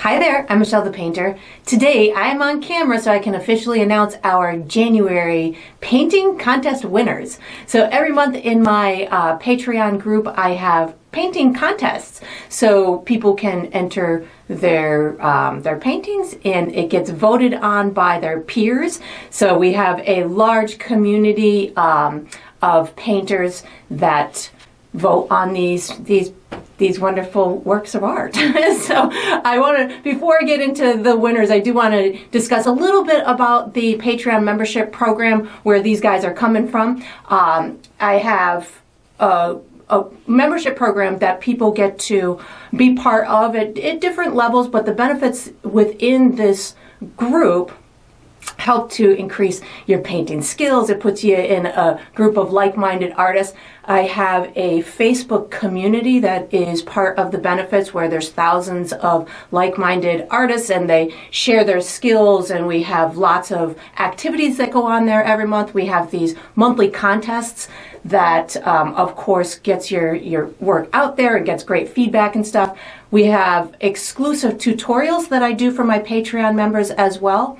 Hi there, I'm Michelle the Painter. Today I'm on camera so I can officially announce our January painting contest winners. So every month in my Patreon group I have painting contests so people can enter their paintings and it gets voted on by their peers. So we have a large community of painters that vote on these wonderful works of art. So I want to, before I get into the winners, I do want to discuss a little bit about the Patreon membership program where these guys are coming from. I have a membership program that people get to be part of at different levels, but the benefits within this group help to increase your painting skills. It puts you in a group of like-minded artists. I have a Facebook community that is part of the benefits where there's thousands of like-minded artists and they share their skills, and we have lots of activities that go on there every month. We have these monthly contests that of course gets your work out there and gets great feedback and stuff. We have exclusive tutorials that I do for my Patreon members as well.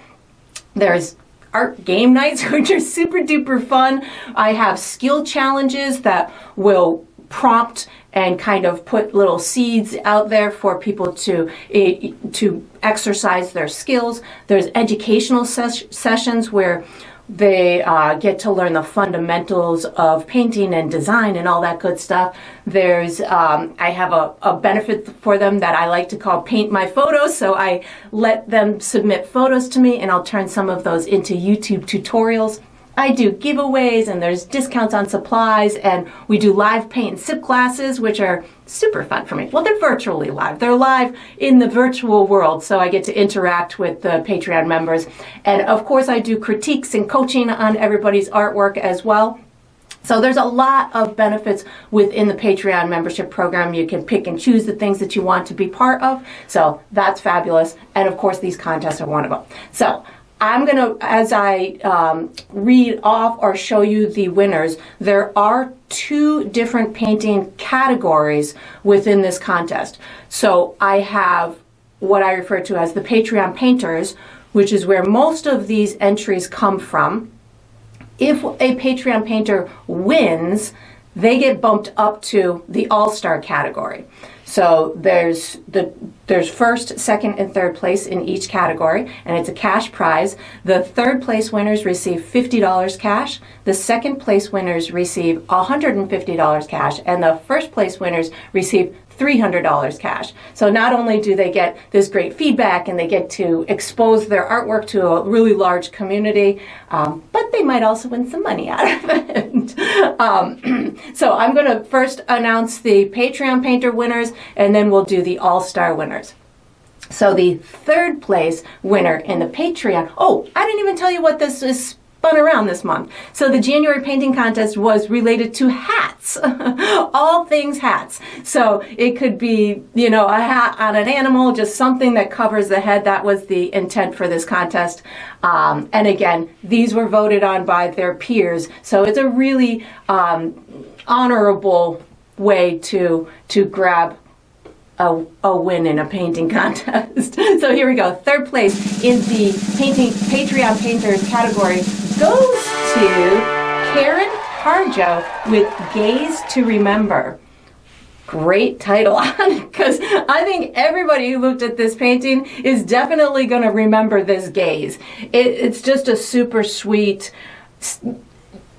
There's art game nights, which are super duper fun. I have skill challenges that will prompt and kind of put little seeds out there for people to exercise their skills. There's educational sessions where they get to learn the fundamentals of painting and design and all that good stuff. There's, I have a benefit for them that I like to call Paint My Photos. So I let them submit photos to me and I'll turn some of those into YouTube tutorials. I do giveaways and there's discounts on supplies, and we do live paint and sip classes, which are super fun for me. Well, they're virtually live. They're live in the virtual world, so I get to interact with the Patreon members. And of course, I do critiques and coaching on everybody's artwork as well. So there's a lot of benefits within the Patreon membership program. You can pick and choose the things that you want to be part of. So that's fabulous. And of course, these contests are one of them. So I'm going to, as I read off or show you the winners, there are two different painting categories within this contest. So I have what I refer to as the Patreon painters, which is where most of these entries come from. If a Patreon painter wins, they get bumped up to the All-Star category. So there's first, second, and third place in each category, and it's a cash prize. The third place winners receive $50 cash. The second place winners receive $150 cash, and the first place winners receive $300 cash. So not only do they get this great feedback and they get to expose their artwork to a really large community, but they might also win some money out of it. So I'm going to first announce the Patreon painter winners, and then we'll do the All-Star winners. So the third place winner in the Patreon, oh, I didn't even tell you what this is spun around this month. So the January painting contest was related to hats, all things hats. So it could be, you know, a hat on an animal, just something that covers the head. That was the intent for this contest. And again, these were voted on by their peers. So it's a really honorable way to grab a win in a painting contest. So here we go. Third place in the Patreon painters category goes to Karen Harjo with Gaze to Remember. Great title on it, because I think everybody who looked at this painting is definitely going to remember this gaze. It's just a super sweet,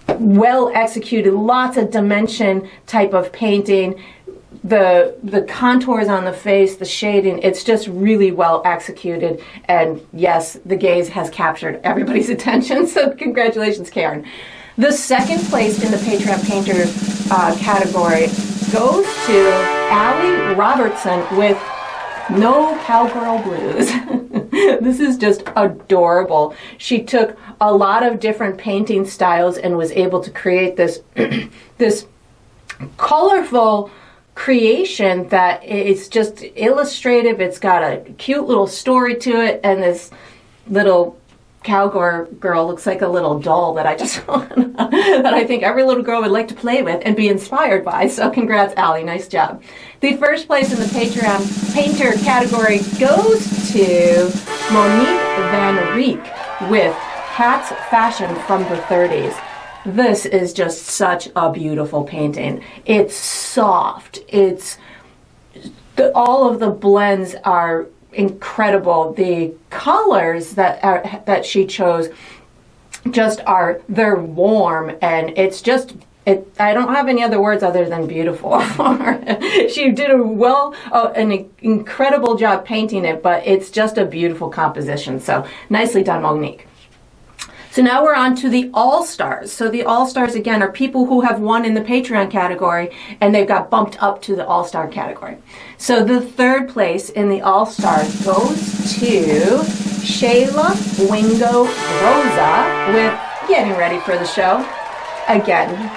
well executed, lots of dimension type of painting. The contours on the face, the shading, it's just really well executed. And yes, the gaze has captured everybody's attention. So congratulations, Karen. The second place in the Patreon painter category goes to Allie Robertson with No Cowgirl Blues. This is just adorable. She took a lot of different painting styles and was able to create this this colorful creation that it's just illustrative. It's got a cute little story to it and this little cowgirl girl looks like a little doll that I just that I think every little girl would like to play with and be inspired by. So congrats, Allie. Nice job. The first place in the Patreon painter category goes to Monique Van Rieck with Hats Fashion from the 30s. This is just such a beautiful painting. It's soft. All of the blends are incredible. The colors that she chose they're warm, and it's just I don't have any other words other than beautiful. She did an incredible job painting it, but it's just a beautiful composition. So nicely done, Monique. So now we're on to the All-Stars. So the All-Stars, again, are people who have won in the Patreon category, and they've got bumped up to the All-Star category. So the third place in the All-Stars goes to Shayla Wingo Rosa with Getting Ready for the Show. Again,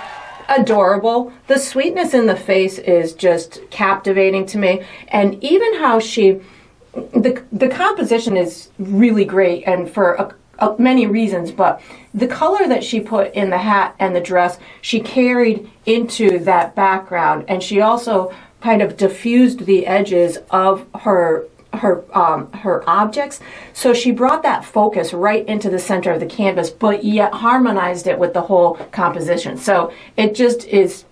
adorable. The sweetness in the face is just captivating to me. And even how the composition is really great, and for many reasons, but the color that she put in the hat and the dress, she carried into that background, and she also kind of diffused the edges of her objects. So she brought that focus right into the center of the canvas, but yet harmonized it with the whole composition. So it's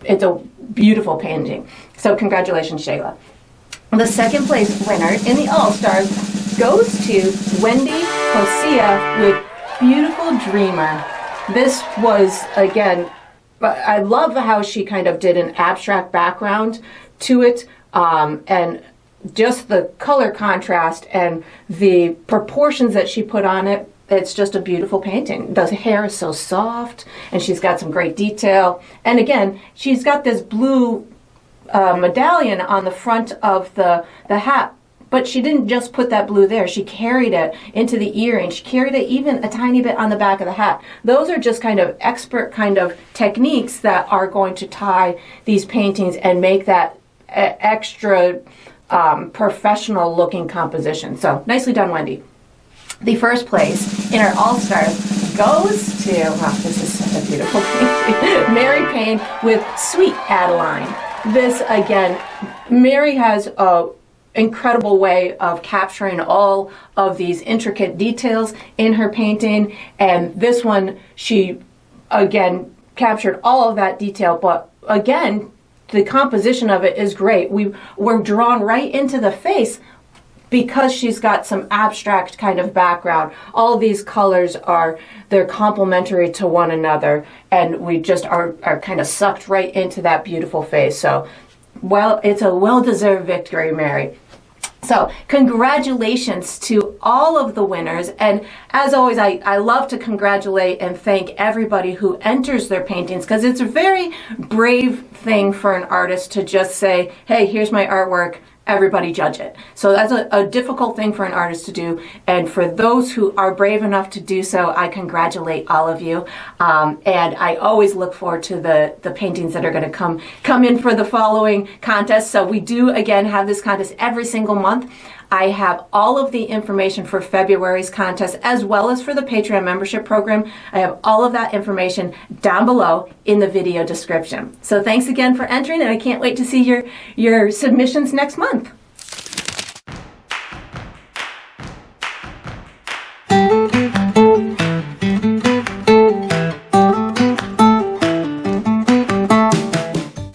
a beautiful painting. So congratulations, Shayla. The second place winner in the All-Stars goes to Wendy Hosea with Beautiful Dreamer. This was, again, I love how she kind of did an abstract background to it, and just the color contrast and the proportions that she put on it. It's just a beautiful painting. The hair is so soft, and she's got some great detail. And again, she's got this blue medallion on the front of the hat, but she didn't just put that blue there. She carried it into the earring. She carried it even a tiny bit on the back of the hat. Those are just kind of expert kind of techniques that are going to tie these paintings and make that extra professional looking composition. So nicely done, Wendy. The first place in our All-Stars goes to, this is such a beautiful painting, Mary Payne with Sweet Adeline. This, again, Mary has a incredible way of capturing all of these intricate details in her painting, and this one, she, again, captured all of that detail, but again, the composition of it is great. We're drawn right into the face because she's got some abstract kind of background. All of these colors they're complementary to one another, and we just are kind of sucked right into that beautiful face. So, well, it's a well-deserved victory, Mary. So congratulations to all of the winners, and as always, I love to congratulate and thank everybody who enters their paintings, because it's a very brave thing for an artist to just say, hey, here's my artwork, everybody judge it. So that's a difficult thing for an artist to do, and for those who are brave enough to do so, I congratulate all of you, and I always look forward to the paintings that are going to come in for the following contest. So we do, again, have this contest every single month. I have all of the information for February's contest as well as for the Patreon membership program. I have all of that information down below in the video description. So thanks again for entering, and I can't wait to see your submissions next month.